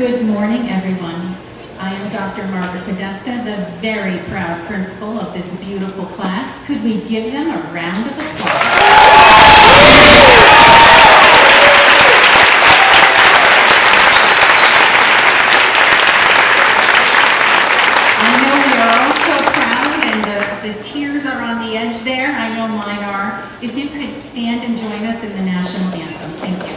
Good morning, everyone. I am Dr. Margaret Podesta, the very proud principal of this beautiful class. Could we give them a round of applause? I know we are all so proud, and the tears are on the edge there. I know mine are. If you could stand and join us in the national anthem. Thank you.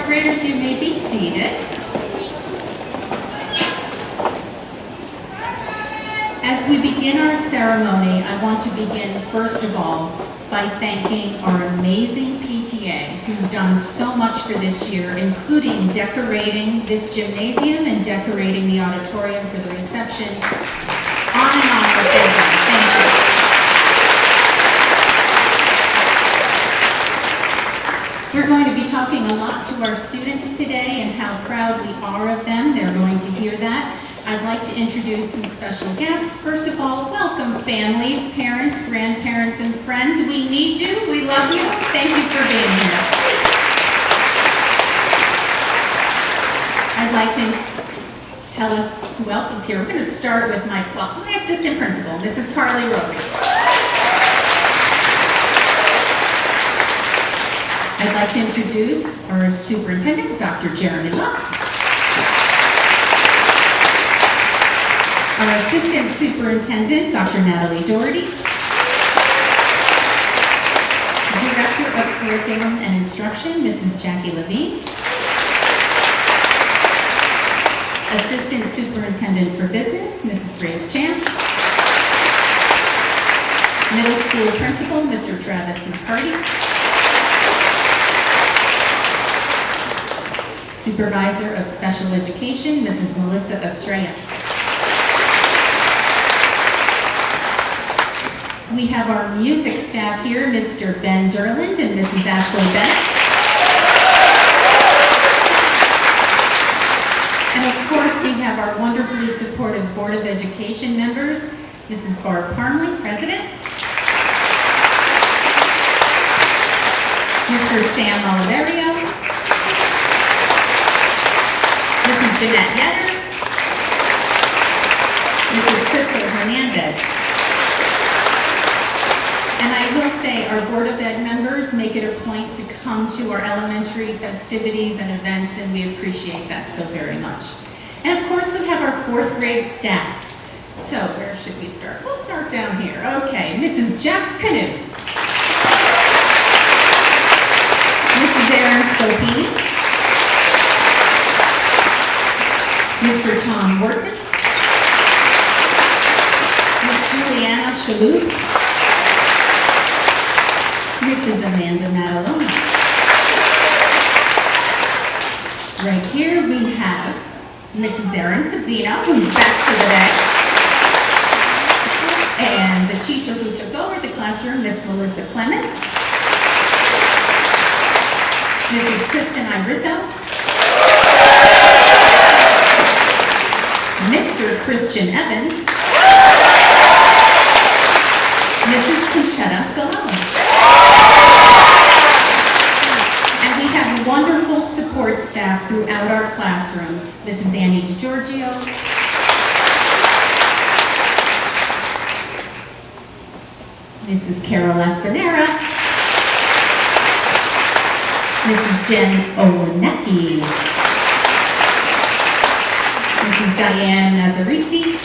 Graders, you may be seated. As we begin our ceremony, I want to begin first of all by thanking our amazing PTA who's done so much for this year, including decorating this gymnasium and decorating the auditorium for the reception. On and on what they've done. Thank you. We're going to be talking a lot to our students today and how proud we are of them. They're going to hear that. I'd like to introduce some special guests. First of all, welcome families, parents, grandparents, and friends. We need you. We love you. Thank you for being here. I'd like to tell us who else is here. We're going to start with my assistant principal, Mrs. Carly Roby. I'd like to introduce our superintendent, Dr. Jeremy Luft. Our assistant superintendent, Dr. Natalie Doherty. Director of Curriculum and Instruction, Mrs. Jackie Levine. Assistant Superintendent for Business, Mrs. Grace Chan. Middle School Principal, Mr. Travis McCarty. Supervisor of Special Education, Mrs. Melissa Estrella. We have our music staff here, Mr. Ben Derland and Mrs. Ashley Bennett. And of course, we have our wonderfully supportive Board of Education members, Mrs. Barb Parmley, President. Mr. Sam Oliverio. Mrs. Jeanette Yetter, Mrs. Crystal Hernandez. And I will say our Board of Ed members make it a point to come to our elementary festivities and events, and we appreciate that so very much. And of course, we have our 4th grade staff. So where should we start? We'll start down here. Okay, Mrs. Jess Canoe. Mrs. Erin Scopini. Mr. Tom Wharton, Miss Juliana Shalhoub, Mrs. Amanda Matalona. Right here we have Mrs. Erin Fazzino, who's back for the day, and the teacher who took over the classroom, Miss Melissa Clements, Mrs. Jeremiah Rizzo, Mr. Christian Evans, Mrs. Conchetta Gallo. And we have wonderful support staff throughout our classrooms. Mrs. Annie DiGiorgio, Mrs. Carol Espinera, Mrs. Jen Olenecki, Mrs. Diane Nazarisi,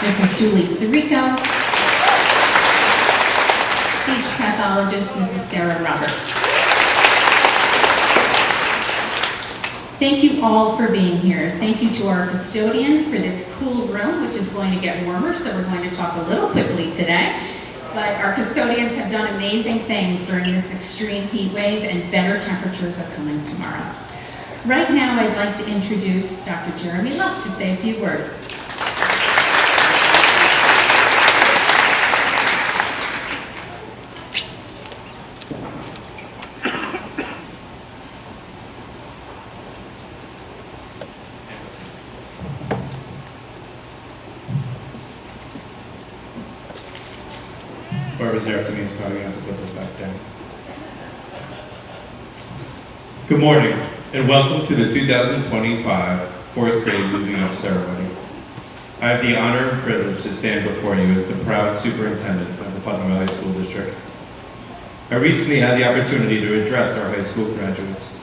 Mrs. Julie Sirico, speech pathologist Mrs. Sarah Roberts. Thank you all for being here. Thank you to our custodians for this cool room, which is going to get warmer, so we're going to talk a little quickly today. But our custodians have done amazing things during this extreme heat wave, and better temperatures are coming tomorrow. Right now, I'd like to introduce Dr. Jeremy Luff to say a few words. Whoever's there after me is probably going to have to put this back down. Good morning, and welcome to the 2025 4th grade moving up ceremony. I have the honor and privilege to stand before you as the proud superintendent of the Putnam Valley School District. I recently had the opportunity to address our high school graduates.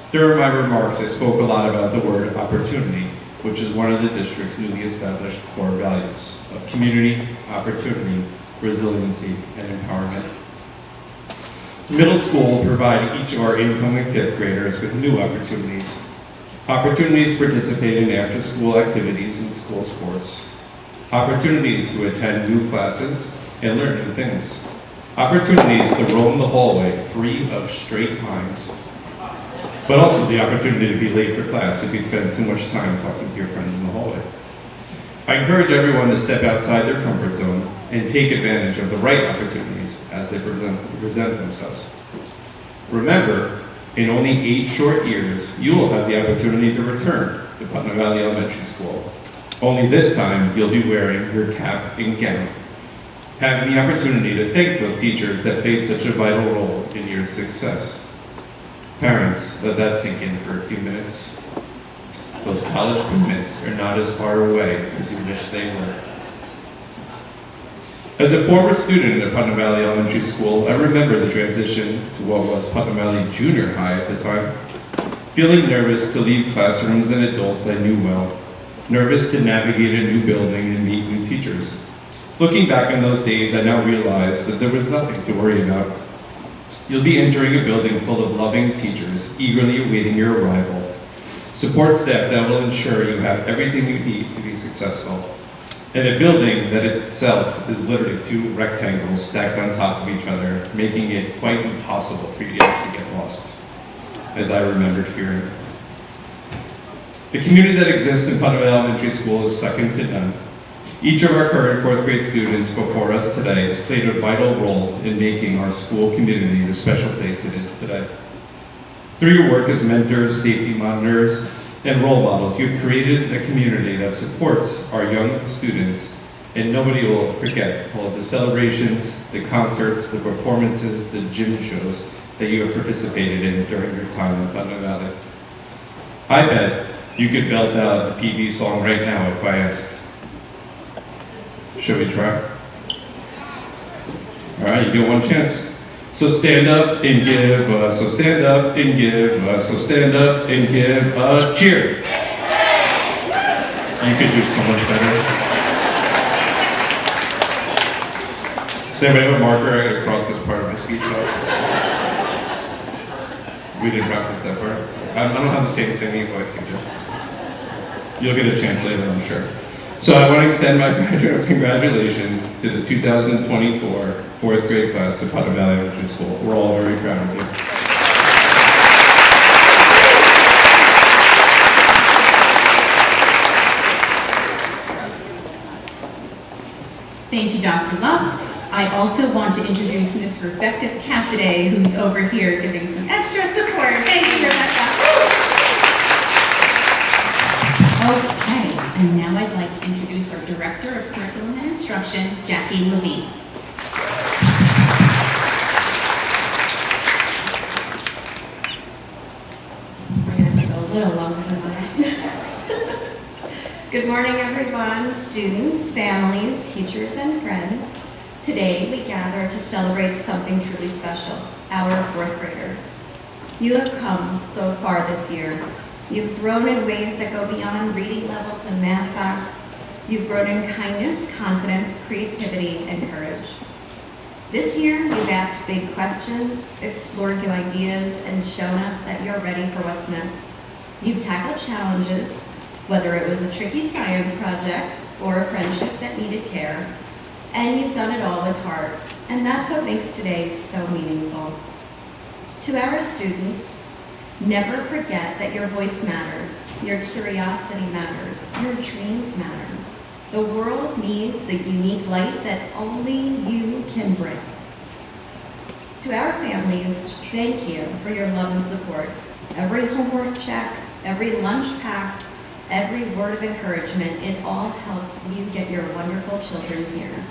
During my remarks, I spoke a lot about the word opportunity, which is one of the district's newly established core values of community, opportunity, resiliency, and empowerment. Middle school will provide each of our incoming 5th graders with new opportunities. Opportunities to participate in after-school activities and school sports. Opportunities to attend new classes and learn new things. Opportunities to roam the hallway free of straight lines. But also the opportunity to be late for class if you spend too much time talking to your friends in the hallway. I encourage everyone to step outside their comfort zone and take advantage of the right opportunities as they present themselves. Remember, in only 8 short years, you will have the opportunity to return to Putnam Valley Elementary School. Only this time, you'll be wearing your cap and gown, having the opportunity to thank those teachers that played such a vital role in your success. Parents, let that sink in for a few minutes. Those college commitments are not as far away as you wish they were. As a former student at Putnam Valley Elementary School, I remember the transition to what was Putnam Valley Junior High at the time. Feeling nervous to leave classrooms and adults I knew well, nervous to navigate a new building and meet new teachers. Looking back on those days, I now realize that there was nothing to worry about. You'll be entering a building full of loving teachers, eagerly awaiting your arrival. Support staff that will ensure you have everything you need to be successful. And a building that itself is literally 2 rectangles stacked on top of each other, making it quite impossible for you to actually get lost, as I remembered fearing. The community that exists in Putnam Valley Elementary School is second to none. Each of our current 4th grade students before us today has played a vital role in making our school community the special place it is today. Through your work as mentors, safety monitors, and role models, you've created a community that supports our young students, and nobody will forget all of the celebrations, the concerts, the performances, the gym shows that you have participated in during your time in Putnam Valley. I bet you could belt out the PVES song right now if I asked. Should we try? All right, you get one chance. So stand up and give, so stand up and give, so stand up and give a cheer. You could do so much better. Does anybody have a marker I could cross this part of my speech off? We didn't practice that part. I don't have the same singing voice you do. You'll get a chance later, I'm sure. So I want to extend my congratulations to the 2024 4th grade class at Putnam Valley Elementary School. We're all very proud of you. Thank you, Dr. Love. I also want to introduce Miss Rebecca Cassidy, who's over here giving some extra support. Thank you, Rebecca. Okay, and now I'd like to introduce our Director of Curriculum and Instruction, Jackie Levine. We're going to have to go a little longer than that. Good morning, everyone, students, families, teachers, and friends. Today, we gather to celebrate something truly special, our fourth graders. You have come so far this year. You've grown in ways that go beyond reading levels and math facts. You've grown in kindness, confidence, creativity, and courage. This year, you've asked big questions, explored new ideas, and shown us that you're ready for what's next. You've tackled challenges, whether it was a tricky science project or a friendship that needed care, and you've done it all with heart, and that's what makes today so meaningful. To our students, never forget that your voice matters, your curiosity matters, your dreams matter. The world needs the unique light that only you can bring. To our families, thank you for your love and support. Every homework check, every lunch packed, every word of encouragement, it all helped you get your wonderful children here.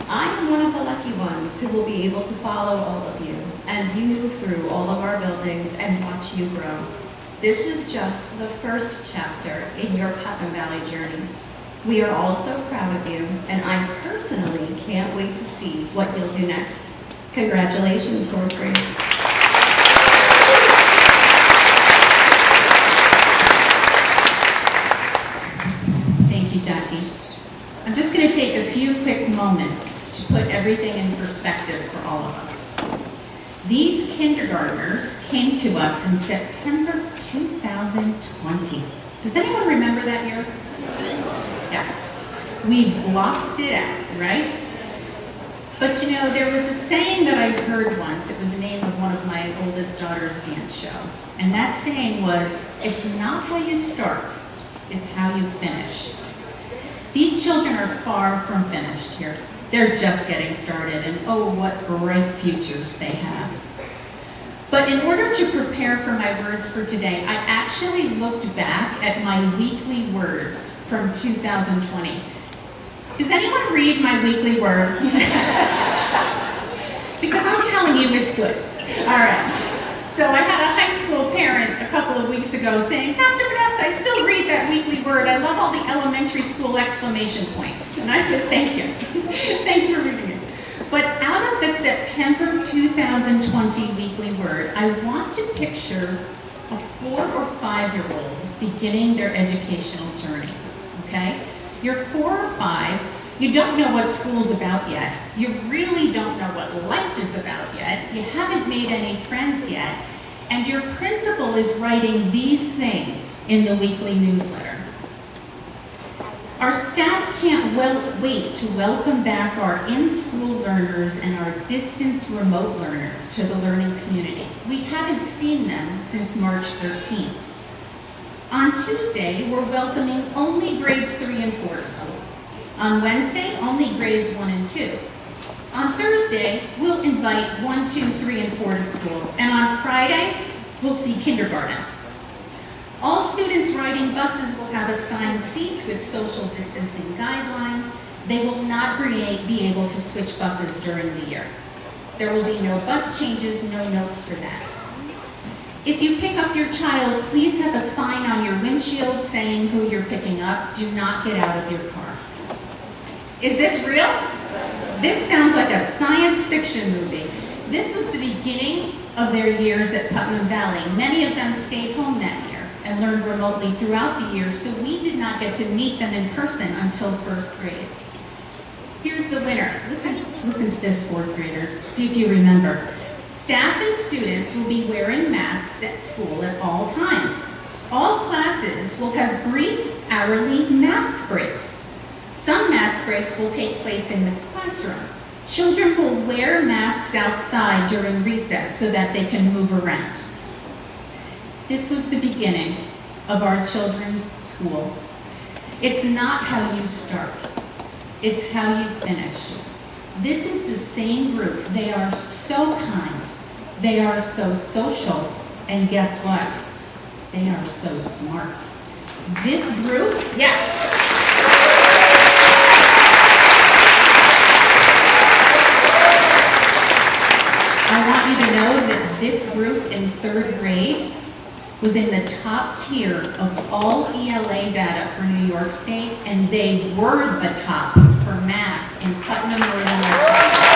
I am one of the lucky ones who will be able to follow all of you as you move through all of our buildings and watch you grow. This is just the first chapter in your Putnam Valley journey. We are all so proud of you, and I personally can't wait to see what you'll do next. Congratulations, fourth grade. Thank you, Jackie. I'm just going to take a few quick moments to put everything in perspective for all of us. These kindergartners came to us in September 2020. Does anyone remember that year? Yeah. We've blocked it out, right? But you know, there was a saying that I heard once. It was the name of one of my oldest daughter's dance show. And that saying was, it's not how you start, it's how you finish. These children are far from finished here. They're just getting started, and oh, what bright futures they have. But in order to prepare for my words for today, I actually looked back at my weekly words from 2020. Does anyone read my weekly word? Because I'm telling you, it's good. All right. So I had a high school parent a couple of weeks ago saying, Dr. Podesta, I still read that weekly word. I love all the elementary school exclamation points. And I said, thank you. Thanks for reading it. But out of the September 2020 weekly word, I want to picture a 4 or 5-year-old beginning their educational journey, okay? You're 4 or 5, you don't know what school's about yet. You really don't know what life is about yet. You haven't made any friends yet. And your principal is writing these things in the weekly newsletter. Our staff can't wait to welcome back our in-school learners and our distance remote learners to the learning community. We haven't seen them since March 13th. On Tuesday, we're welcoming only grades 3 and 4 to school. On Wednesday, only grades 1 and 2. On Thursday, we'll invite 1, 2, 3, and 4 to school. And on Friday, we'll see kindergarten. All students riding buses will have assigned seats with social distancing guidelines. They will not be able to switch buses during the year. There will be no bus changes, no notes for that. If you pick up your child, please have a sign on your windshield saying who you're picking up. Do not get out of your car. Is this real? This sounds like a science fiction movie. This was the beginning of their years at Putnam Valley. Many of them stayed home that year and learned remotely throughout the year, so we did not get to meet them in person until first grade. Here's the winner. Listen to this, fourth graders. See if you remember. Staff and students will be wearing masks at school at all times. All classes will have brief hourly mask breaks. Some mask breaks will take place in the classroom. Children will wear masks outside during recess so that they can move around. This was the beginning of our children's school. It's not how you start, it's how you finish. This is the same group. They are so kind. They are so social. And guess what? They are so smart. This group, yes. I want you to know that this group in 3rd grade was in the top tier of all ELA data for New York State, and they were the top for math in Putnam, Northern Westchester.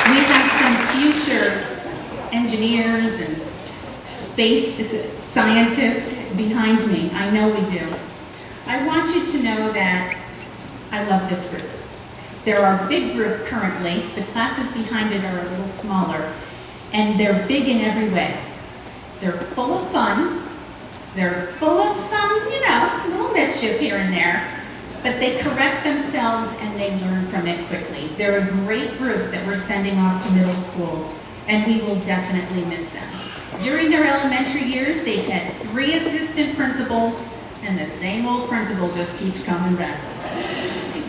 We have some future engineers and space scientists behind me. I know we do. I want you to know that I love this group. They're our big group currently. The classes behind it are a little smaller, and they're big in every way. They're full of fun. They're full of some, little mischief here and there, but they correct themselves and they learn from it quickly. They're a great group that we're sending off to middle school, and we will definitely miss them. During their elementary years, they've had 3 assistant principals, and the same old principal just keeps coming back.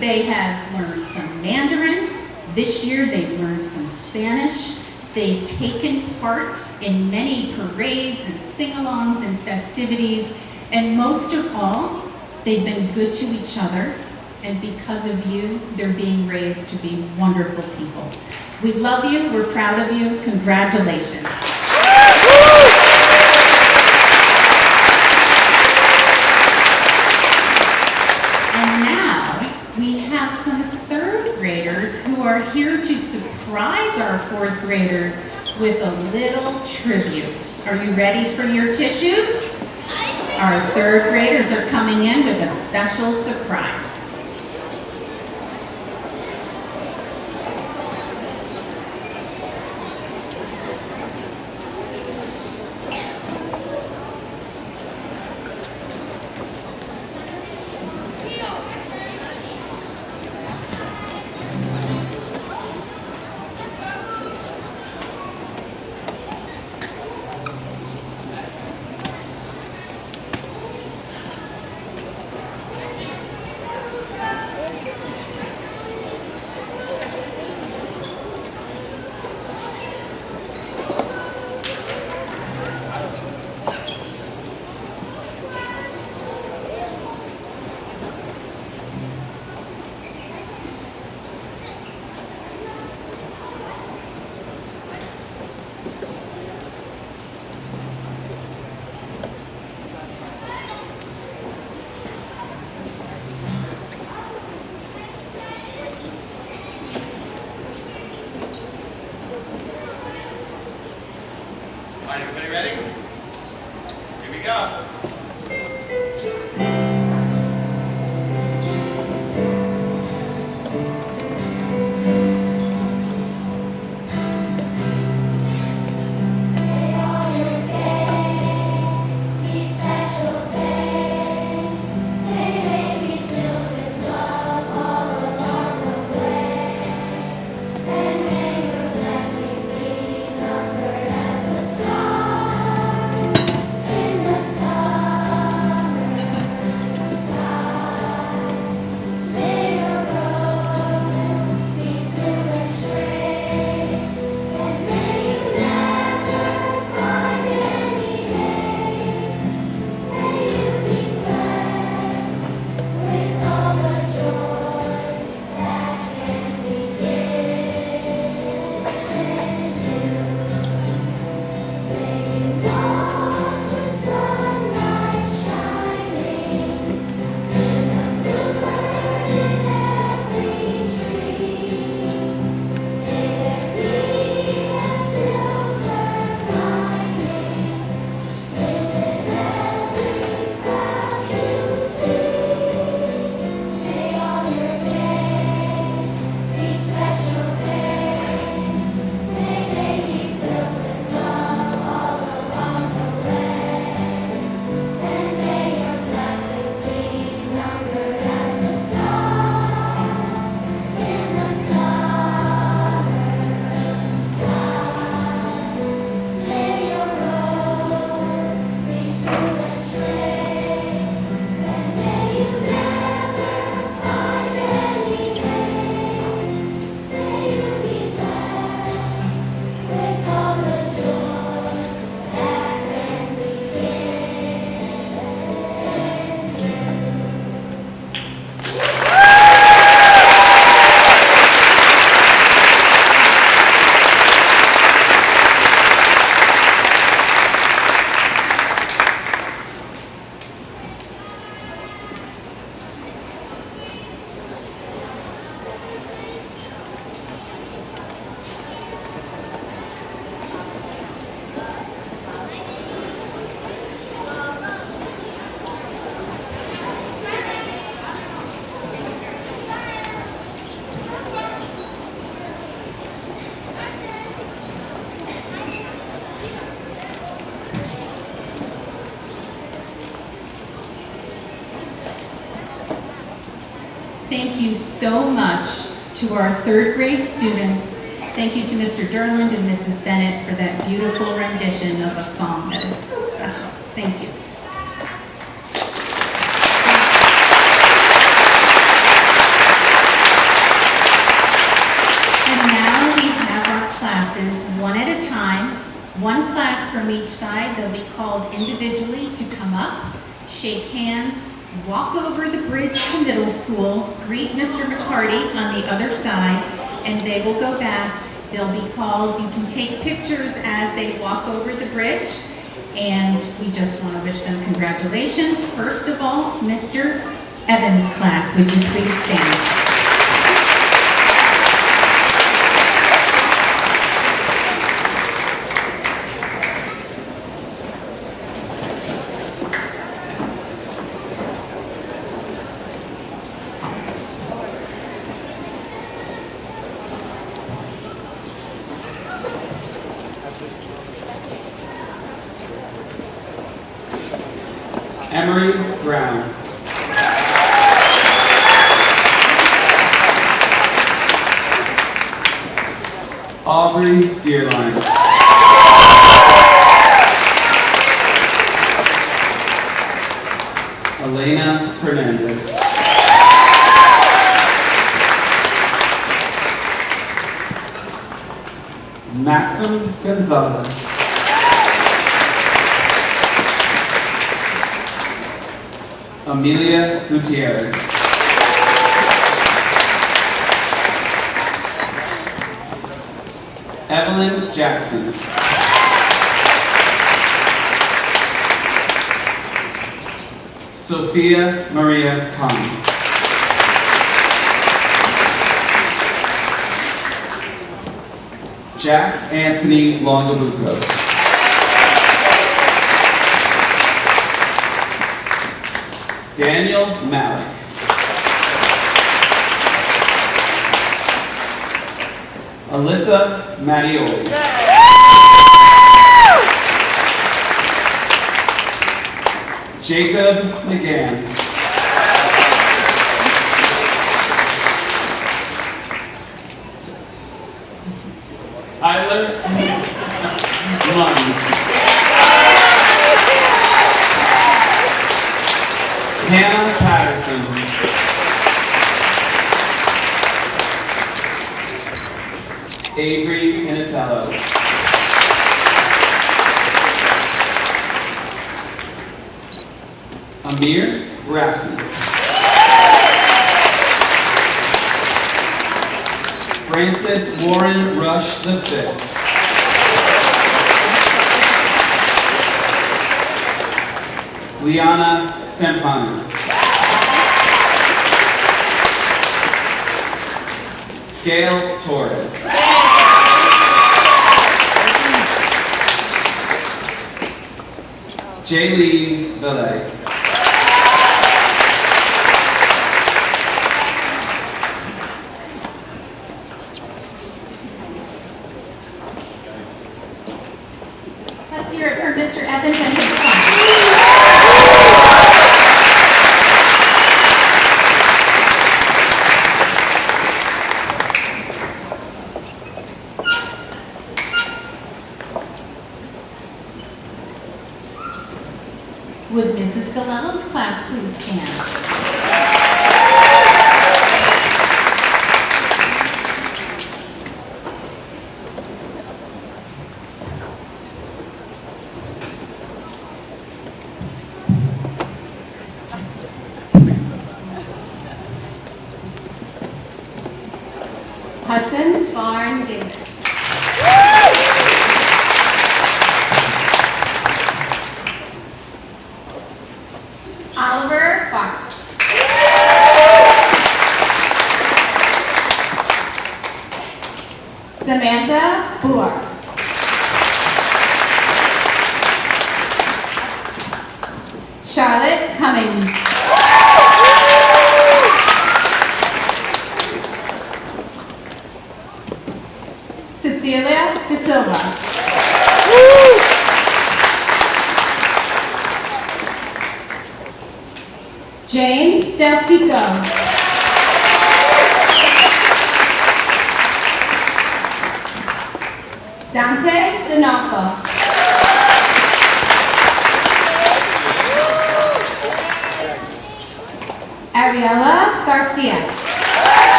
They have learned some Mandarin. This year they've learned some Spanish. They've taken part in many parades and sing-alongs and festivities. And most of all, they've been good to each other. And because of you, they're being raised to be wonderful people. We love you. We're proud of you. Congratulations. We have some 3rd graders who are here to surprise our 4th graders with a little tribute. Are you ready for your tissues? Our 3rd graders are coming in with a special surprise. All right, everybody ready? Here we go. In the sun. thank you so much to our third grade students. Thank you to Mr. Derland and Mrs. Bennett for that beautiful rendition of a song that is so special. Thank you. And now we have our classes one at a time, one class from each side. They'll be called individually to come up, shake hands, walk over the bridge to middle school, greet Mr. McCarty on the other side, and they will go back. They'll be called. You can take pictures as they walk over the bridge, and we just want to wish them congratulations. First of all, Mr. Evans' class, would you please stand? Emery Brown. Aubrey Dearline. Elena Fernandez. Maxim Gonzalez. Amelia Gutierrez. Evelyn Jackson. Sophia Maria Khan. Jack Anthony Longaluco. Daniel Malik. Alyssa Mattioli. Jacob McGann. Tyler Munns. Hannah Patterson. Avery Inatello. Amir Raffi. Francis Warren Rush V. Liana Sampana. Gail Torres. Jaylene Valet. Let's hear it for Mr. Evans and his class. Would Mrs. Galello's class please stand? Hudson Barn Davis. Oliver Bart. Samantha Buar. Charlotte Cummings. Cecilia De Silva. James Delfico. Oswald. Ariella Garcia.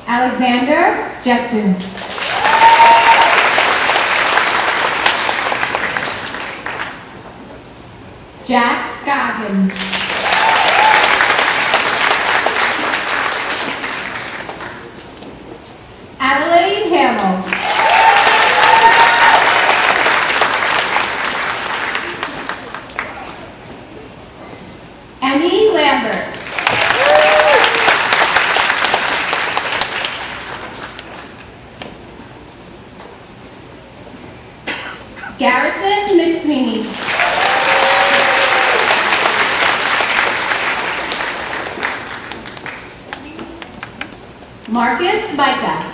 Alexander Jessen. Jack Goggin. Adelaide Hamill. Emmy Lambert. Garrison McSweeney. Marcus Micah.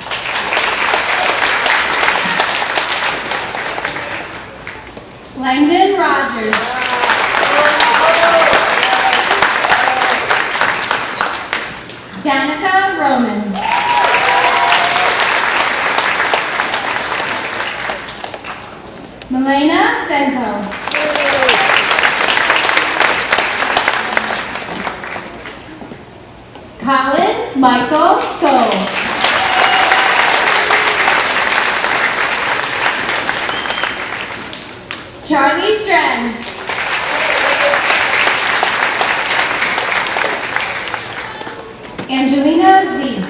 Langdon Rogers. Danica Roman. Milena Senko. Colin Michael Soule. Charlie Strand. Angelina Z.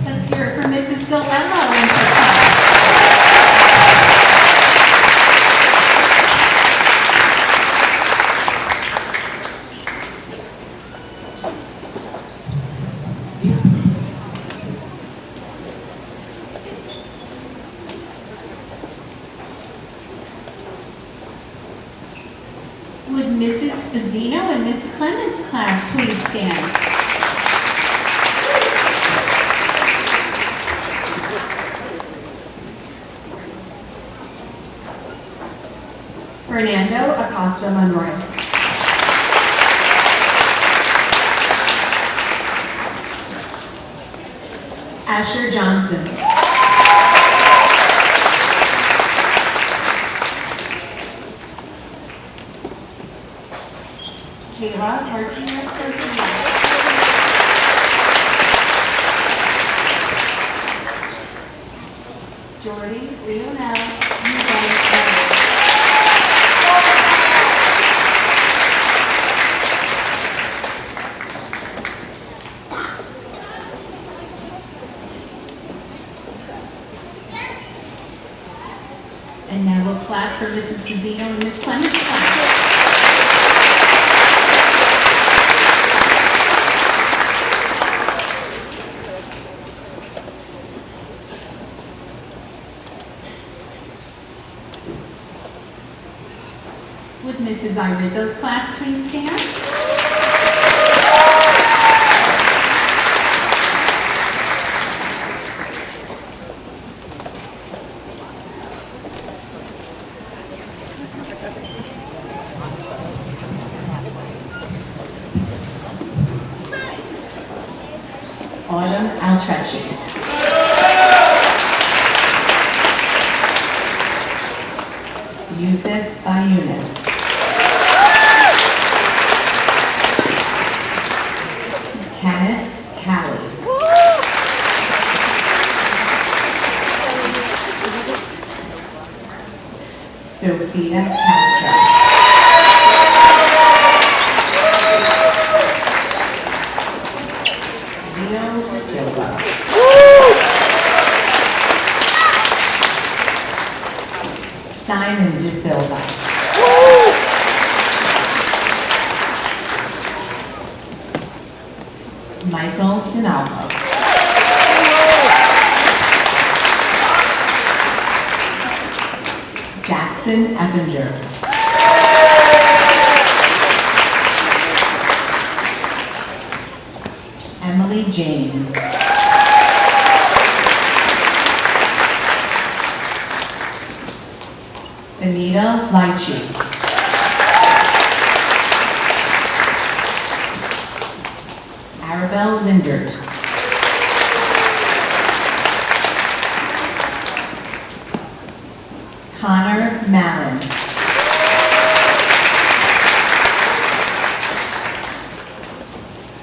Let's hear it for Mrs. Galello and her class. Would Mrs. Fazzino and Miss Clemens' class please stand? Fernando Acosta Monroy. Asher Johnson. Kayla Martinez Garcia. Jordy Leonel Eubanks. And now we'll clap for Mrs. Fazzino and Miss Clemens' class. Would Mrs. Irizzo's class please stand? Autumn Altrecci. Yusuf Bayunis. Kenneth Callie. Sophia Castro. Leo De Silva. Simon De Silva. Michael DiNalvo. Jackson Ettinger. Emily James. Benita Lychee. Arabelle Lindert. Connor Mallon.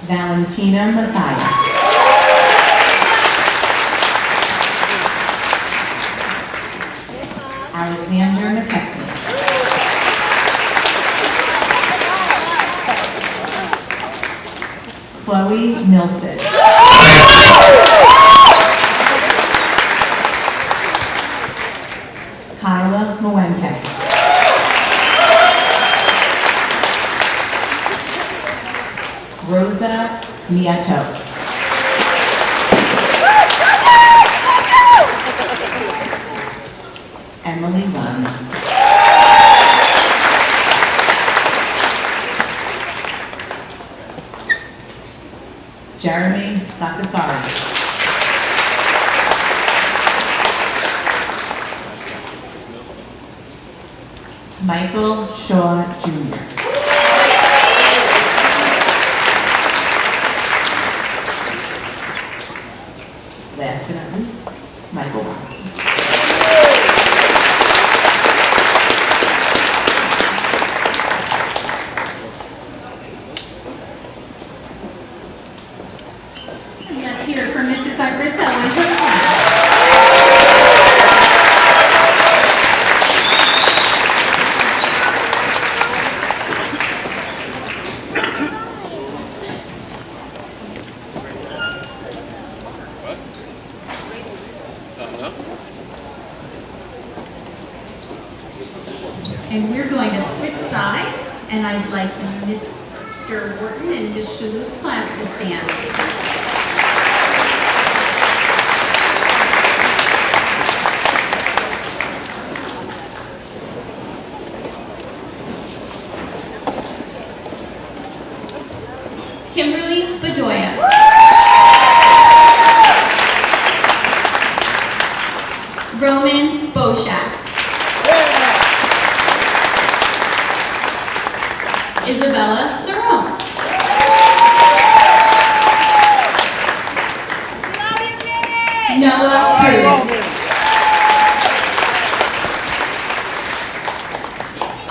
Valentina Mathias. Alexander McKechnie. Chloe Milson. Kyla Moente. Rosa Nieto. Emily Lund. Jeremy Sakasari. Michael Shaw Jr. Last but not least, Michael Watson. Let's hear it for Mrs. Arvizo and her class. And we're going to switch sides, and I'd like Mr. Wharton and Ms. Shalhoub's class to stand. Kimberly Bedoya. Roman Boshak. Isabella Cerrone. Noah Cruz.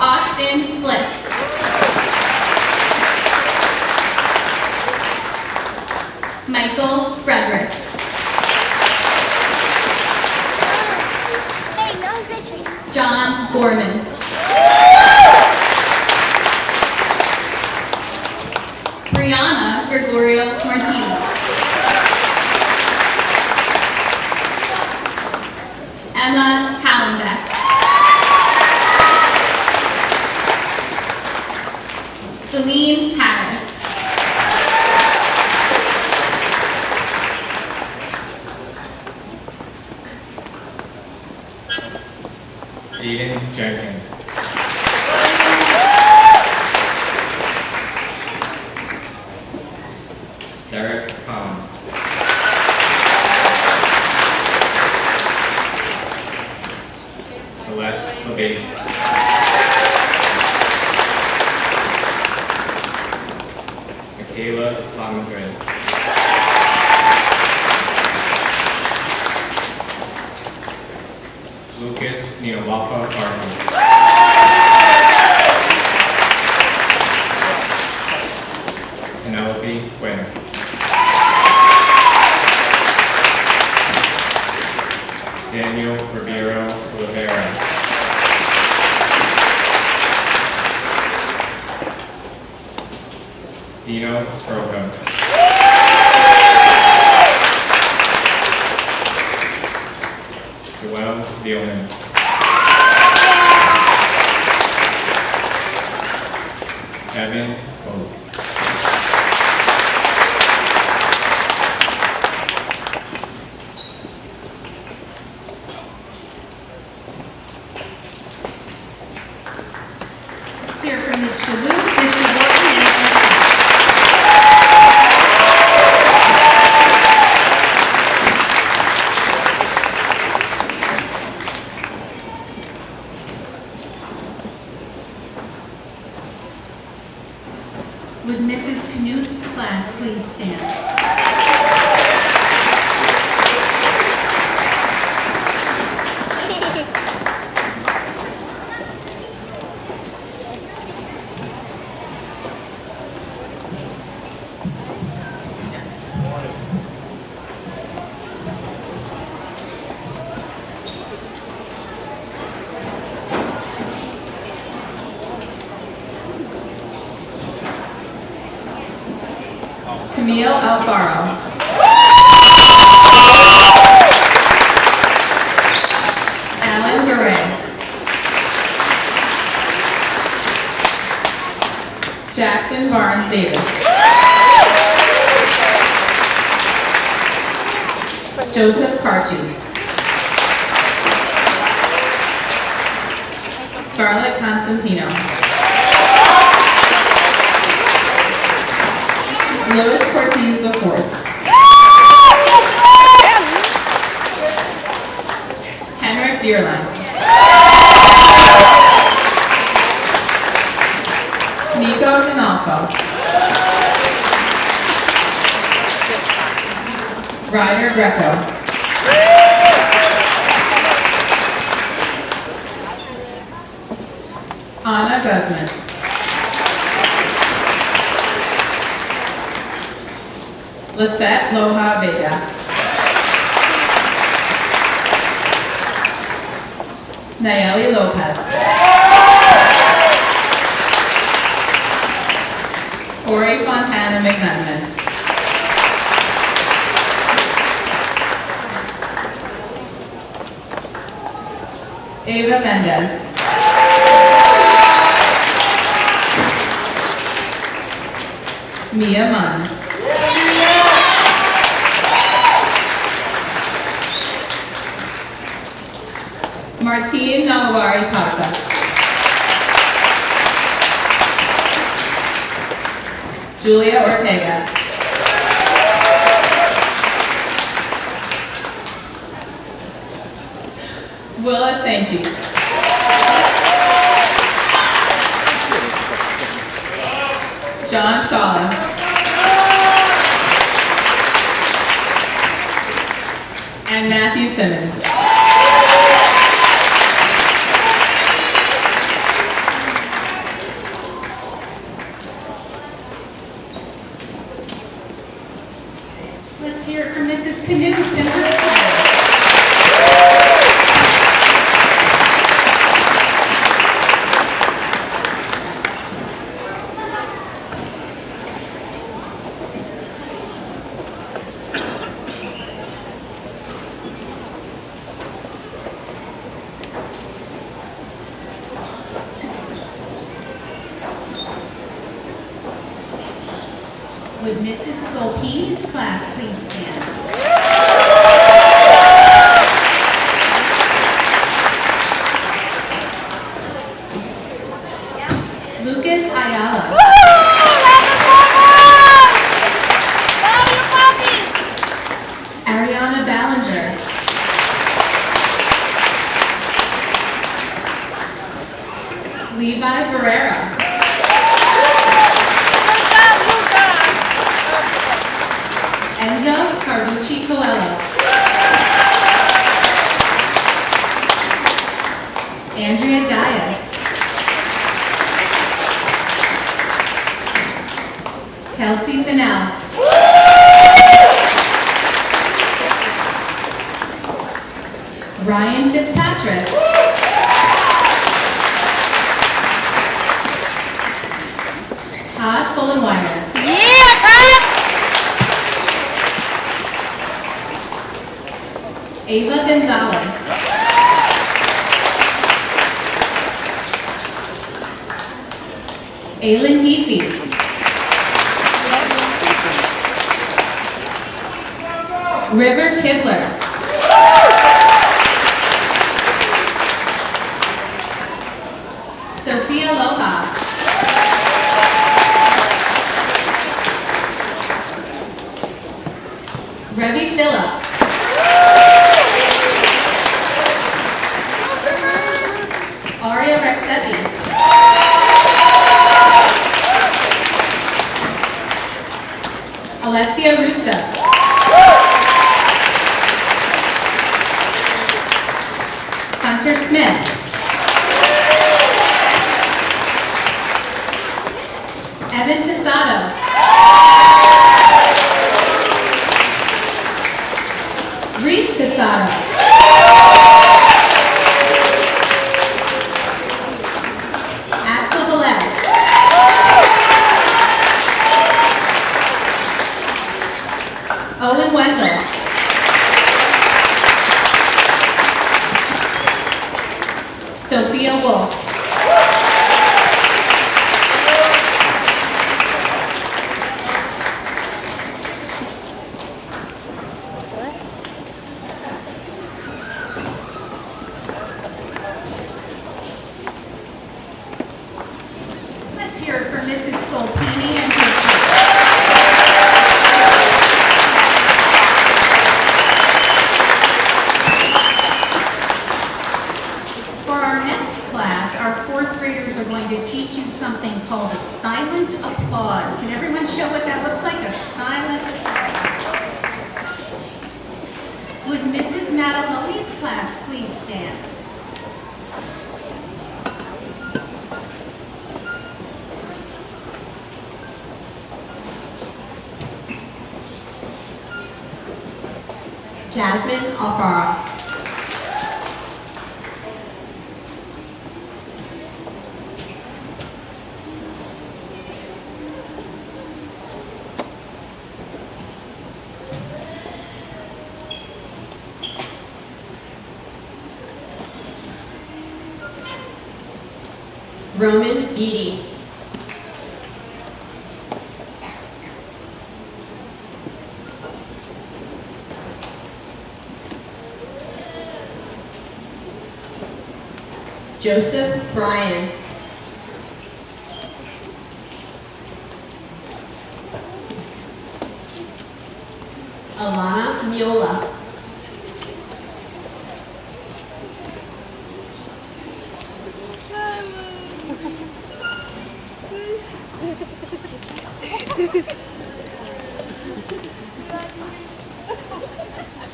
Austin Flick. Michael Frederick. John Gorman. Brianna Gregorio Martinez. Emma Hallenbeck. Celine Harris. Aiden Jenkins. Derek Kahn. Celeste LeBay. Michaela Lamadrid. Lucas Niawapa Fargo. Penelope Quinn. Daniel Ribeiro Rivera. Dino Scroco. Joel Leoman. Evan Oak. Let's hear from Ms. Shalhoub, Mr. Wharton, and her class. Would Mrs. Knut's class please stand? Camille Alfaro. Alan Garay. Jackson Barnes Davis. Joseph Carchi. Scarlett Constantino. Louis Cortez IV. Henrik Dearland. Nico Dinalfo. Ryder Greco. Anna Resnick. Lisette Loja Vega. Nayeli Lopez. Ori Fontana McMenamin. Ava Mendez. Mia Munns. Martine Nalawari Pata. Julia Ortega. Willa Sainty. John Shawlin. And Matthew Simmons. Let's hear it from Mrs. Knut and her class. Would Mrs. Scolpini's class please stand? Lucas Ayala. Ariana Ballinger. Levi Barrera. Enzo Carducci Coelho. Andrea Dias. Kelsey Fennell. Ryan Fitzpatrick. Todd Fullenweider. Ava Gonzalez. Aylin Heafy. River Kibler. Sophia Loja. Revi Phillip. Aria Rexepi. Alessia Russo. Hunter Smith. Evan Tasato. Reese Tasato. Axel Velez. Owen Wendell. Sophia Wolf. Let's hear it for Mrs. Scolpini and her For our next class, our fourth graders are going to teach you something called a silent applause. Can everyone show what that looks like? A silent applause. Would Mrs. Mataloni's class please stand? Jasmine Alfaro. Roman Beatty. Joseph Bryan. Alana Miola.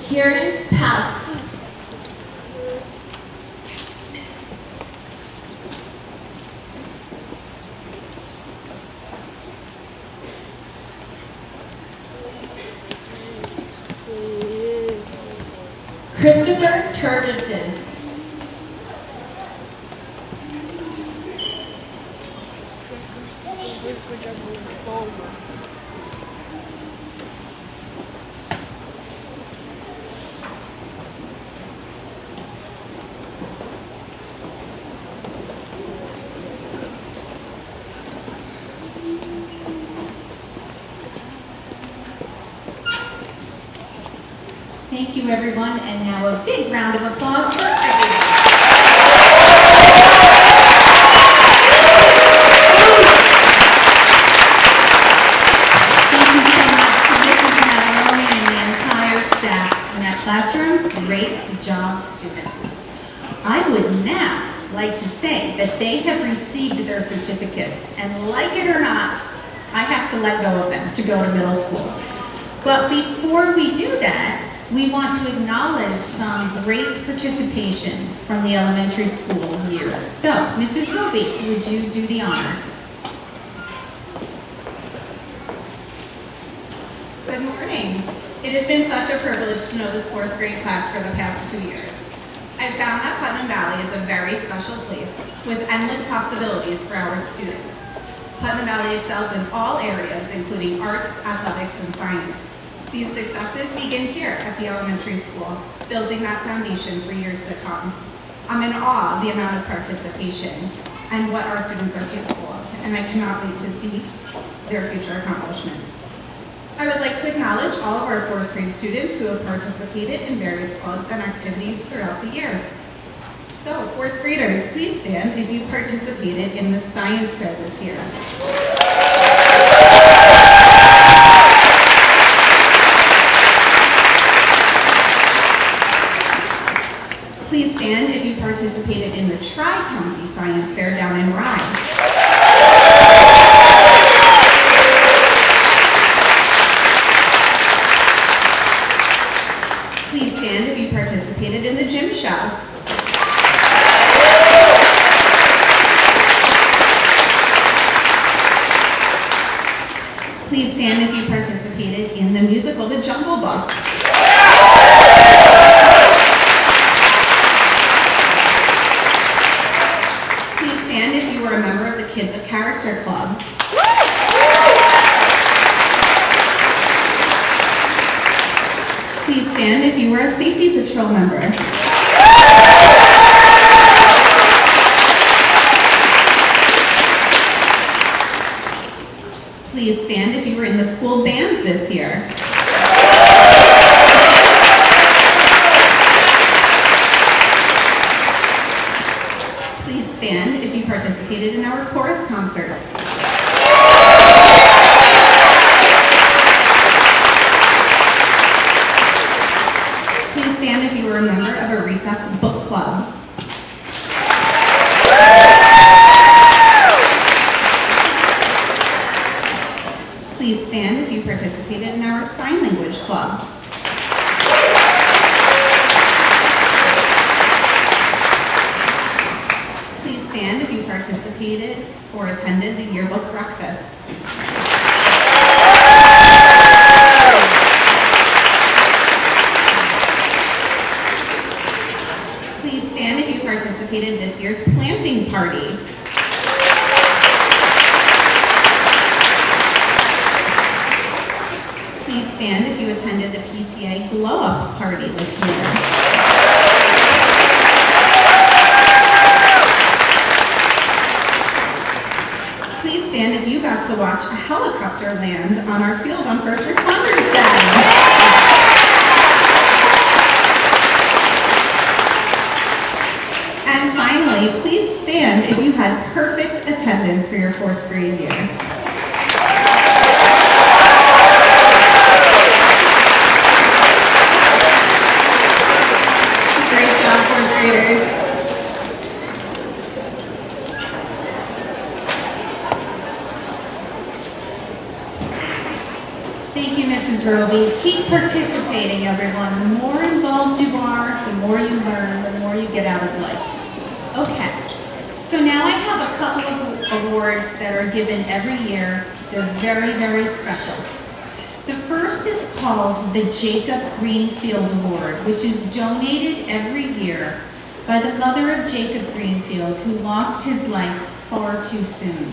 Kieran Powell. Christopher Turgeon. Thank you, everyone, and now a big round of applause for everyone. Thank you so much to Mrs. Mataloni and the entire staff in that classroom. Great job, students. I would now like to say that they have received their certificates, and like it or not, I have to let go of them to go to middle school. But before we do that, we want to acknowledge some great participation from the elementary school years. So, Mrs. Roby, would you do the honors? Good morning. It has been such a privilege to know this fourth grade class for the past 2 years. I found that Putnam Valley is a very special place with endless possibilities for our students. Putnam Valley excels in all areas, including arts, athletics, and science. These successes begin here at the elementary school, building that foundation for years to come. I'm in awe of the amount of participation and what our students are capable of, and I cannot wait to see their future accomplishments. I would like to acknowledge all of our fourth grade students who have participated in various clubs and activities throughout the year. So, fourth graders, please stand if you participated in the science fair this year. Please stand if you participated in the Tri-County Science Fair down in Rye. stand if you participated in the musical The Jungle Book. Please stand if you were a member of the Kids of Character Club. Please stand if you were a Safety Patrol member. Please stand if you were in the school band this year. Please stand if you participated in our chorus concerts. Please stand if you were a member of a recess book club. Please stand if you participated in our sign language club. Please stand if you participated or attended the yearbook breakfast. Please stand if you participated in this year's planting party. Please stand if you attended the PTA Glow Up Party this year. Please stand if you got to watch a helicopter land on our field on First Responders Day. And finally, please stand if you had perfect attendance for your 4th grade year. Great job, 4th graders. Thank you, Mrs. Roby. Keep participating, everyone. The more involved you are, the more you learn, the more you get out of life. Okay, so now I have a couple of awards that are given every year. They're very, very special. The first is called the Jacob Greenfield Award, which is donated every year by the mother of Jacob Greenfield, who lost his life far too soon.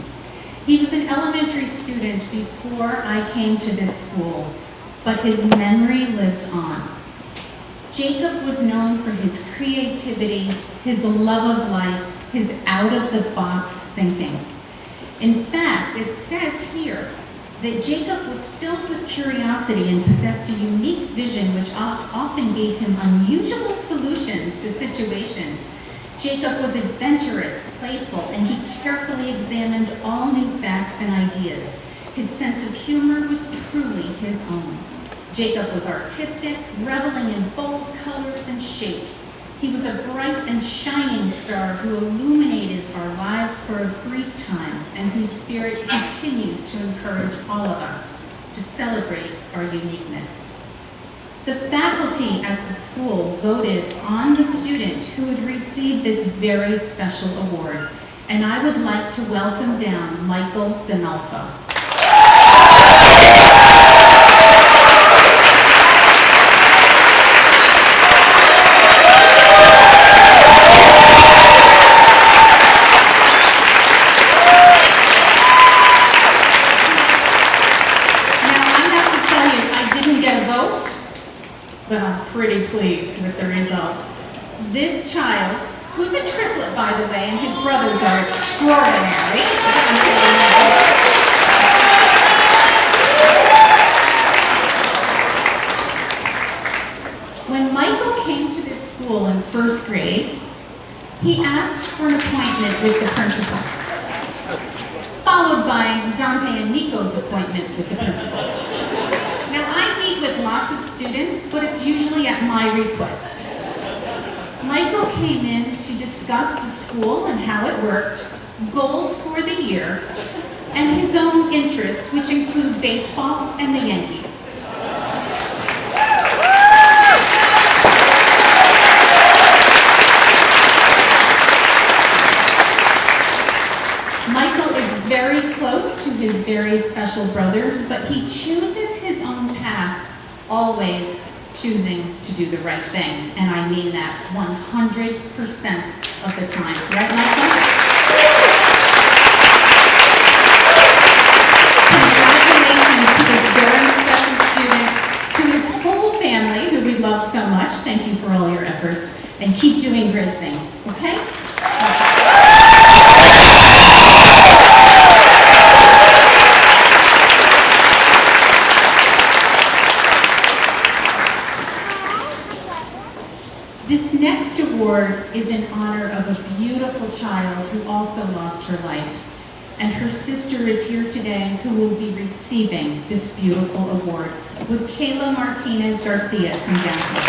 He was an elementary student before I came to this school, but his memory lives on. Jacob was known for his creativity, his love of life, his out-of-the-box thinking. In fact, it says here that Jacob was filled with curiosity and possessed a unique vision which often gave him unusual solutions to situations. Jacob was adventurous, playful, and he carefully examined all new facts and ideas. His sense of humor was truly his own. Jacob was artistic, reveling in bold colors and shapes. He was a bright and shining star who illuminated our lives for a brief time and whose spirit continues to encourage all of us to celebrate our uniqueness. The faculty at the school voted on the student who would receive this very special award, and I would like to welcome down Michael D'Onofrio. But I'm pretty pleased with the results. This child, who's a triplet by the way, and his brothers are extraordinary. When Michael came to this school in 1st grade, he asked for an appointment with the principal, followed by Dante and Nico's appointments with the principal. Now, I meet with lots of students, but it's usually at my request. Michael came in to discuss the school and how it worked, goals for the year, and his own interests, which include baseball and the Yankees. Michael is very close to his very special brothers, but he chooses his own path, always choosing to do the right thing. And I mean that 100% of the time. Right, Michael? Congratulations to this very special student, to his whole family, who we love so much. Thank you for all your efforts, and keep doing great things, okay? This next award is in honor of a beautiful child who also lost her life. And her sister is here today who will be receiving this beautiful award. Would Kayla Martinez Garcia come down here?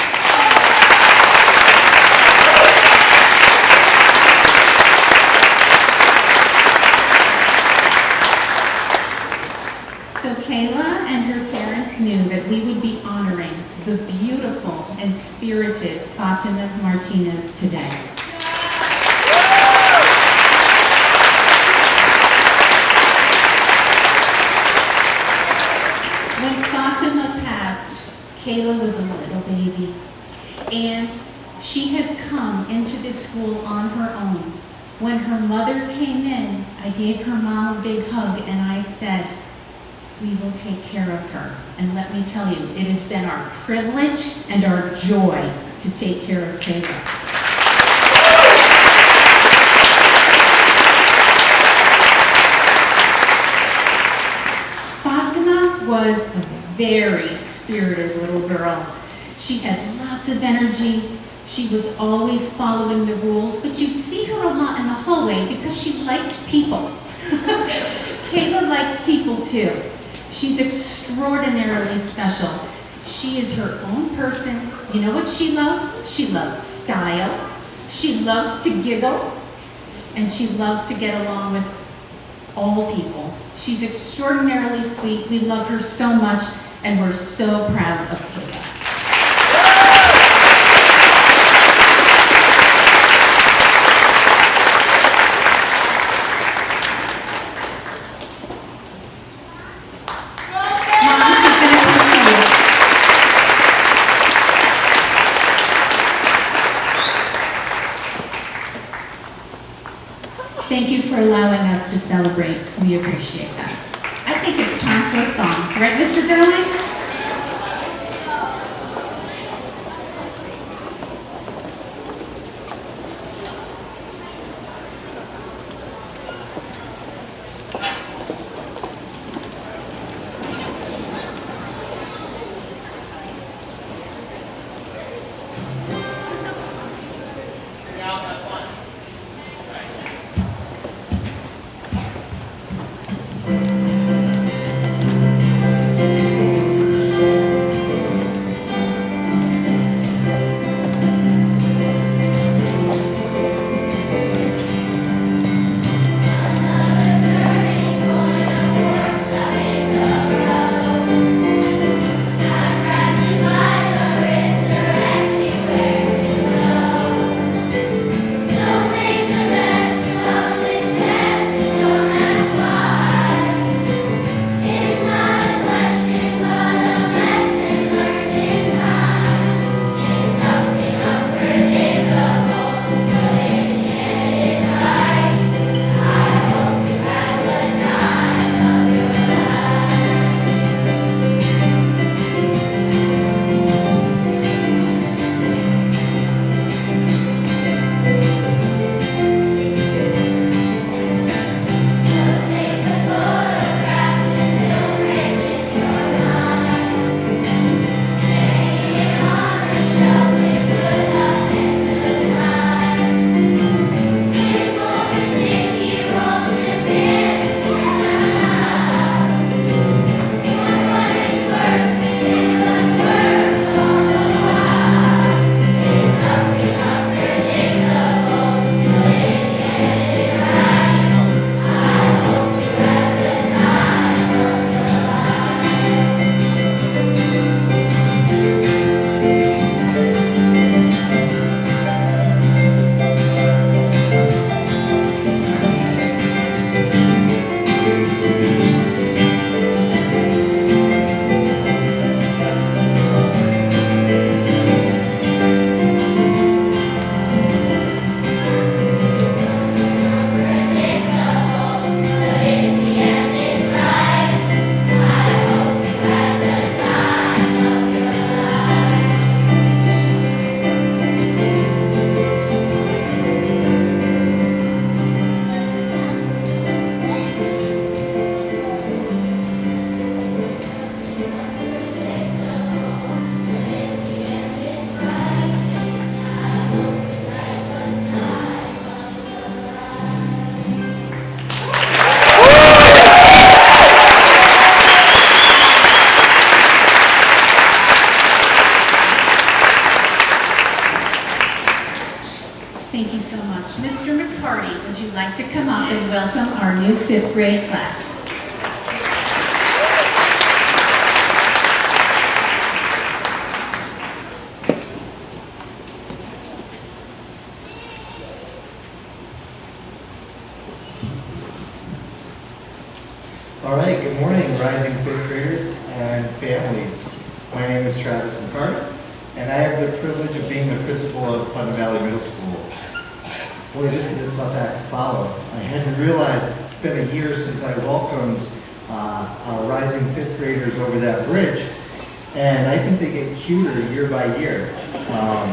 So Kayla and her parents knew that we would be honoring the beautiful and spirited Fatima Martinez today. When Fatima passed, Kayla was a little baby, and she has come into this school on her own. When her mother came in, I gave her mom a big hug and I said, we will take care of her. And let me tell you, it has been our privilege and our joy to take care of Kayla. Fatima was a very spirited little girl. She had lots of energy. She was always following the rules, but you'd see her a lot in the hallway because she liked people. Kayla likes people too. She's extraordinarily special. She is her own person. You know what she loves? She loves style. She loves to giggle. And she loves to get along with all people. She's extraordinarily sweet. We love her so much, and we're so proud of Kayla. Mom, she's going to come see you. Thank you for allowing us to celebrate. We appreciate that. I think it's time for a song. Right, Mr. Derlings? Riccardi, would you like to come up and welcome our new 5th grade class? All right, good morning, rising 5th graders and families. My name is Travis McCarty, and I have the privilege of being the principal of Putnam Valley Middle School. Boy, this is a tough act to follow. I hadn't realized it's been a year since I welcomed our rising 5th graders over that bridge, and I think they get cuter year by year. I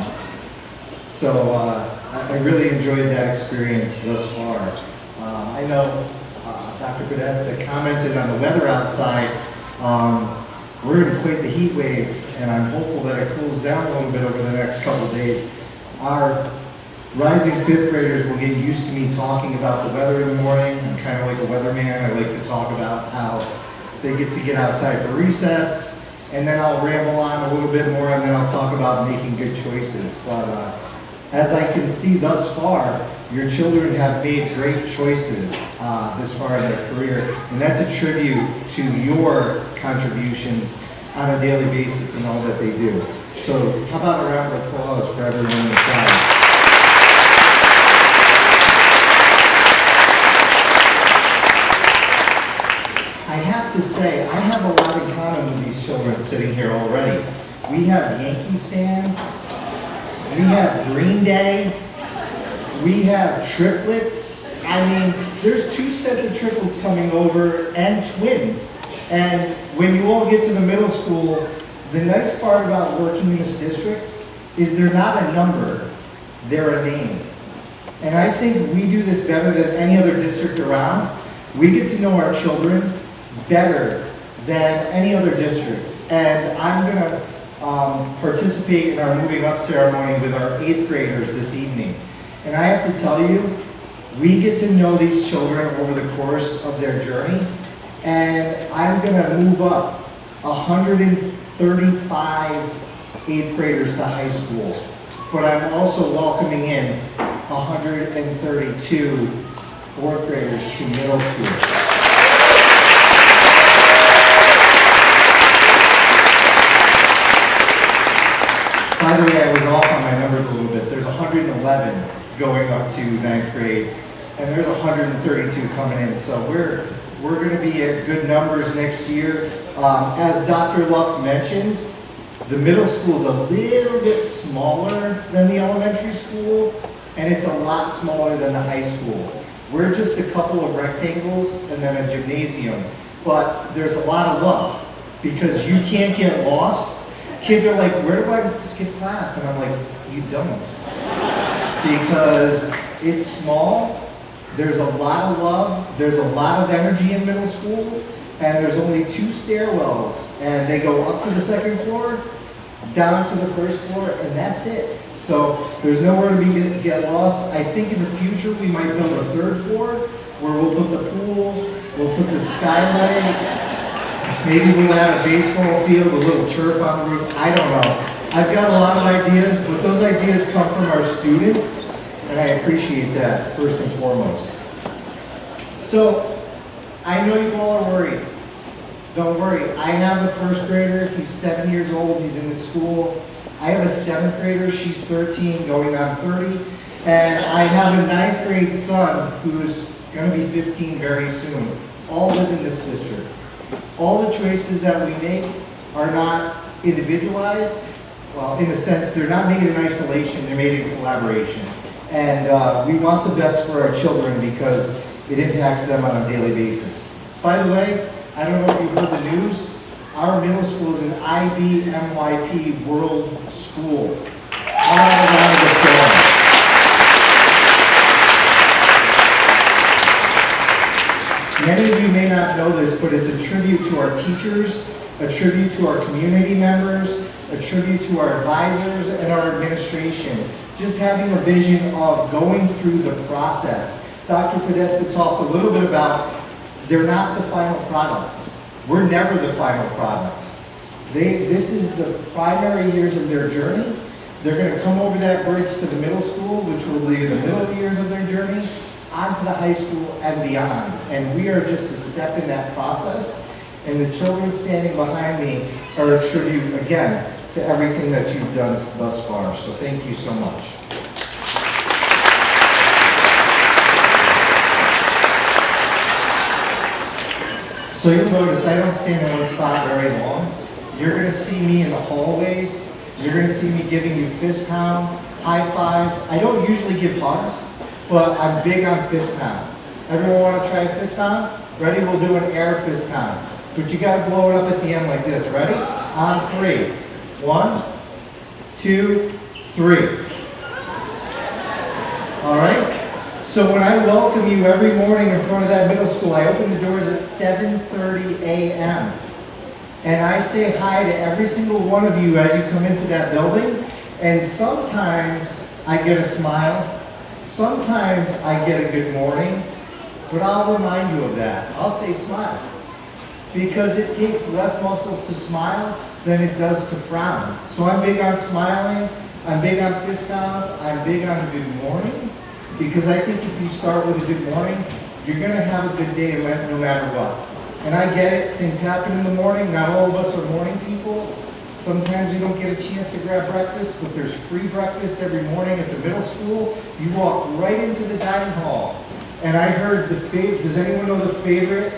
really enjoyed that experience thus far. I know Dr. Podesta commented on the weather outside. We're in quite the heat wave, and I'm hopeful that it cools down a little bit over the next couple of days. Our rising 5th graders will get used to me talking about the weather in the morning. I'm kind of like a weatherman. I like to talk about how they get to get outside for recess, and then I'll ramble on a little bit more, and then I'll talk about making good choices. But as I can see thus far, your children have made great choices this far in their career, and that's a tribute to your contributions on a daily basis and all that they do. So how about a round of applause for everyone in the crowd? I have to say, I have a lot in common with these children sitting here already. We have Yankees fans, we have Green Day, we have triplets. I mean, there's 2 sets of triplets coming over and twins. And when you all get to the middle school, the nice part about working in this district is they're not a number, they're a name. And I think we do this better than any other district around. We get to know our children better than any other district. And I'm gonna participate in our moving up ceremony with our 8th graders this evening. And I have to tell you, we get to know these children over the course of their journey, and I'm gonna move up 135 8th graders to high school, but I'm also welcoming in 132 4th graders to middle school. By the way, I was off on my numbers a little bit. There's 111 going up to 9th grade, and there's 132 coming in. So we're going to be at good numbers next year. As Dr. Luff mentioned, the middle school is a little bit smaller than the elementary school, and it's a lot smaller than the high school. We're just a couple of rectangles and then a gymnasium, but there's a lot of love because you can't get lost. Kids are like, where do I skip class? And I'm like, you don't. Because it's small, there's a lot of love, there's a lot of energy in middle school, and there's only 2 stairwells, and they go up to the 2nd floor, down to the 1st floor, and that's it. So there's nowhere to get lost. I think in the future we might build a 3rd floor where we'll put the pool, we'll put the skylight, maybe we'll have a baseball field, a little turf on the roof. I don't know. I've got a lot of ideas, but those ideas come from our students, and I appreciate that first and foremost. So I know you all are worried. Don't worry. I have a 1st grader. He's 7 years old. He's in the school. I have a 7th grader. She's 13, going on 30. And I have a 9th grade son who's going to be 15 very soon, all within this district. All the choices that we make are not individualized. Well, in a sense, they're not made in isolation, they're made in collaboration. And we want the best for our children because it impacts them on a daily basis. By the way, I don't know if you've heard the news, our middle school is an IBMYP World School. All around the globe. Many of you may not know this, but it's a tribute to our teachers, a tribute to our community members, a tribute to our advisors and our administration. Just having a vision of going through the process. Dr. Podesta talked a little bit about they're not the final product. We're never the final product. This is the primary years of their journey, They're going to come over that bridge to the middle school, which will be the middle years of their journey, onto the high school and beyond. And we are just a step in that process. And the children standing behind me are a tribute, again, to everything that you've done thus far. So thank you so much. So you'll notice I don't stand in one spot very long. You're going to see me in the hallways. You're going to see me giving you fist pounds, high fives. I don't usually give hugs, but I'm big on fist pounds. Everyone want to try a fist pound? Ready? We'll do an air fist pound. But you got to blow it up at the end like this. Ready? On 3. 1, 2, 3. All right? So when I welcome you every morning in front of that middle school, I open the doors at 7:30 a.m. And I say hi to every single one of you as you come into that building. And sometimes I get a smile. Sometimes I get a good morning. But I'll remind you of that. I'll say smile. Because it takes less muscles to smile than it does to frown. So I'm big on smiling. I'm big on fist pounds. I'm big on good morning. Because I think if you start with a good morning, you're going to have a good day no matter what. And I get it, things happen in the morning. Not all of us are morning people. Sometimes we don't get a chance to grab breakfast, but there's free breakfast every morning at the middle school. You walk right into the dining hall. And I heard does anyone know the favorite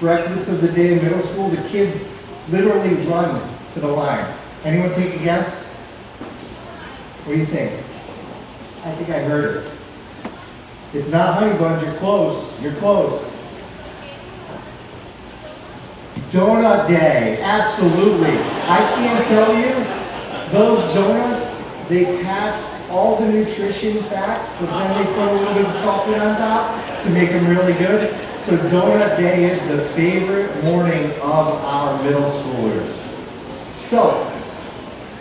breakfast of the day in middle school? The kids literally run to the line. Anyone take a guess? What do you think? I think I heard it. It's not honey buns, you're close. You're close. Donut day, absolutely. I can't tell you, those donuts, they pass all the nutrition facts, but then they put a little bit of chocolate on top to make them really good. So donut day is the favorite morning of our middle schoolers. So,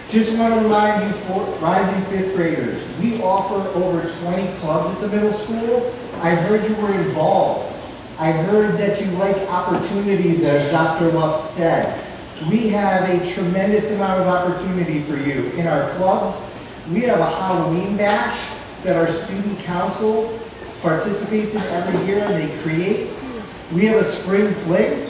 just want to remind you, for rising 5th graders, we offer over 20 clubs at the middle school. I heard you were involved. I heard that you like opportunities, as Dr. Luft said. We have a tremendous amount of opportunity for you in our clubs. We have a Halloween bash that our student council participates in every year and they create. We have a spring fling.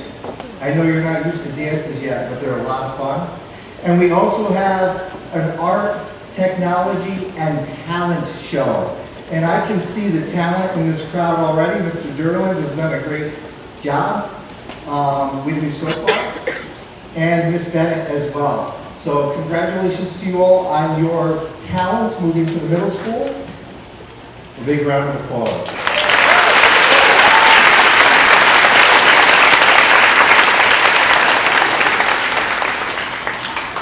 I know you're not used to dances yet, but they're a lot of fun. And we also have an art, technology, and talent show. And I can see the talent in this crowd already. Mr. Durland has done a great job with me so far, and Miss Bennett as well. So congratulations to you all on your talents moving to the middle school. A big round of applause.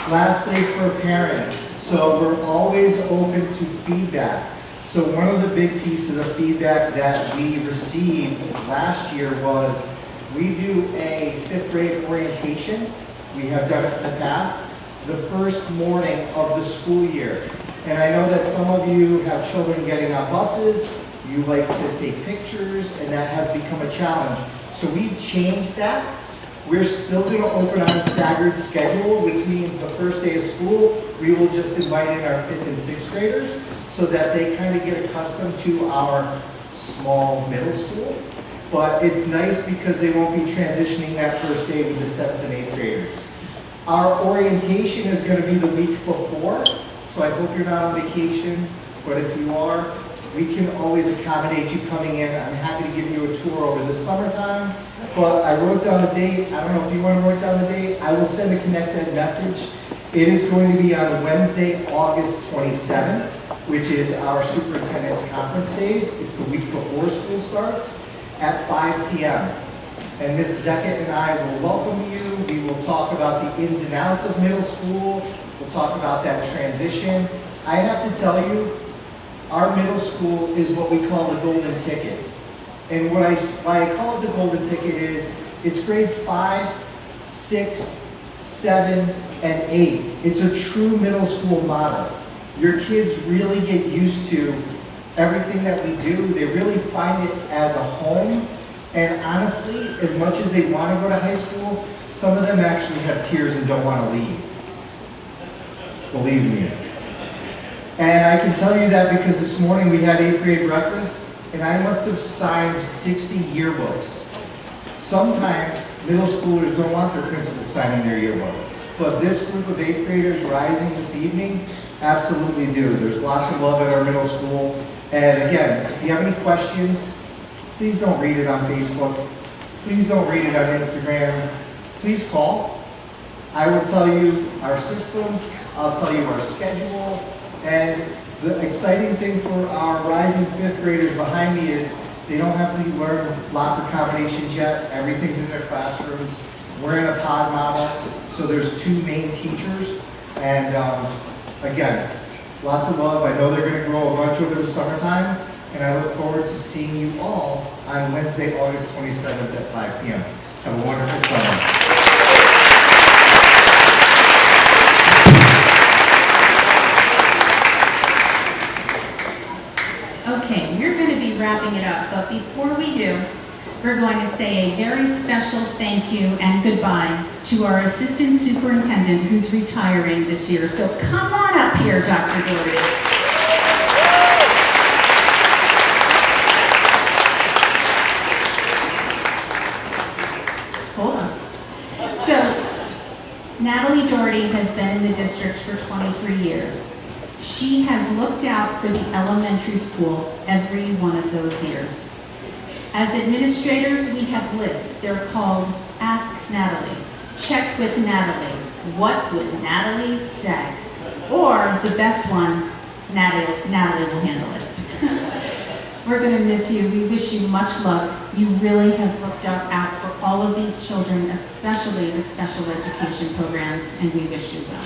Lastly, for parents, so we're always open to feedback. So one of the big pieces of feedback that we received last year was we do a 5th grade orientation. We have done it in the past, the first morning of the school year. And I know that some of you have children getting on buses, you like to take pictures, and that has become a challenge. So we've changed that. We're still going to open on a staggered schedule, which means the first day of school, we will just invite in our 5th and 6th graders so that they kind of get accustomed to our small middle school. But it's nice because they won't be transitioning that first day with the 7th and 8th graders. Our orientation is going to be the week before, so I hope you're not on vacation, but if you are, we can always accommodate you coming in. I'm happy to give you a tour over the summertime, but I wrote down the date. I don't know if you want to write down the date. I will send a connected message. It is going to be on Wednesday, August 27th, which is our superintendent's conference days. It's the week before school starts at 5 p.m. And Ms. Zeckett and I will welcome you. We will talk about the ins and outs of middle school. We'll talk about that transition. I have to tell you, our middle school is what we call the golden ticket. And why I call it the golden ticket is it's grades 5, 6, 7, and 8. It's a true middle school model. Your kids really get used to everything that we do. They really find it as a home. And honestly, as much as they want to go to high school, some of them actually have tears and don't want to leave. Believe me. And I can tell you that because this morning we had 8th grade breakfast, and I must have signed 60 yearbooks. Sometimes middle schoolers don't want their principal signing their yearbook, but this group of 8th graders rising this evening absolutely do. There's lots of love at our middle school. And again, if you have any questions, please don't read it on Facebook. Please don't read it on Instagram. Please call. I will tell you our systems. I'll tell you our schedule. And the exciting thing for our rising 5th graders behind me is they don't have to learn locker combinations yet. Everything's in their classrooms. We're in a pod model, so there's 2 main teachers. And again, lots of love. I know they're going to grow a bunch over the summertime, and I look forward to seeing you all on Wednesday, August 27th at 5 p.m. Have a wonderful summer. Okay, we're going to be wrapping it up, but before we do, we're going to say a very special thank you and goodbye to our Assistant Superintendent who's retiring this year. So come on up here, Dr. Doherty. Hold on. So, Natalie Doherty has been in the district for 23 years. She has looked out for the elementary school every one of those years. As administrators, we have lists. They're called Ask Natalie, Check with Natalie, What would Natalie say? Or the best one, Natalie will handle it. We're going to miss you. We wish you much luck. You really have looked out for all of these children, especially the special education programs, and we wish you well.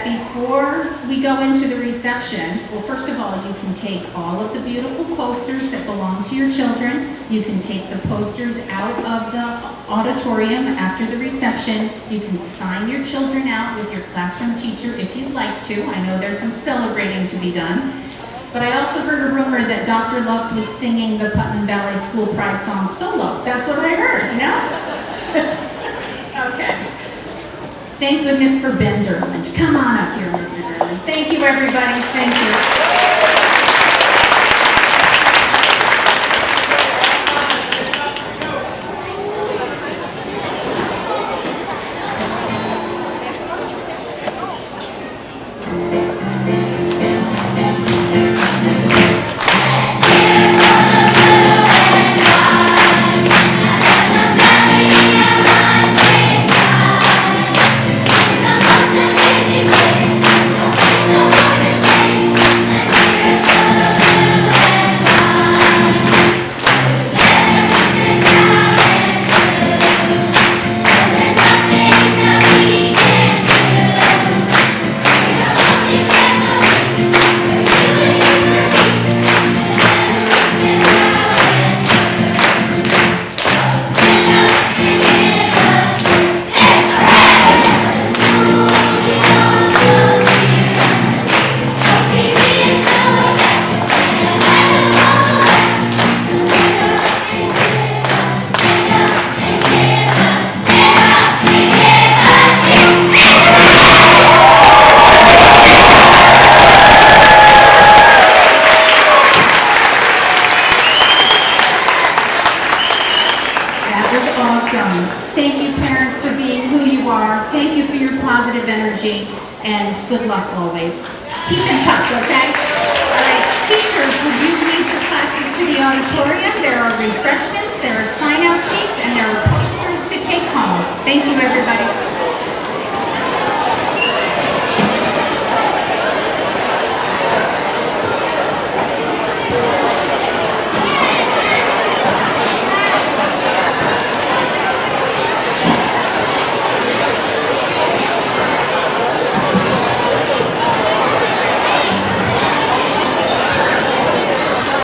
Before we go into the reception, well, first of all, you can take all of the beautiful posters that belong to your children. You can take the posters out of the auditorium after the reception. You can sign your children out with your classroom teacher if you'd like to. I know there's some celebrating to be done. But I also heard a rumor that Dr. Luft was singing the Putnam Valley School Pride song solo. That's what I heard, you know? Okay. Thank goodness for Ben Dermond. Come on up here, Mr. Dermond. Thank you, everybody. Thank you. Thank you, parents, for being who you are. Thank you for your positive energy, and good luck always. Keep in touch, okay? All right, teachers, would you lead your classes to the auditorium? There are refreshments, there are sign-out sheets, and there are posters to take home. Thank you, everybody.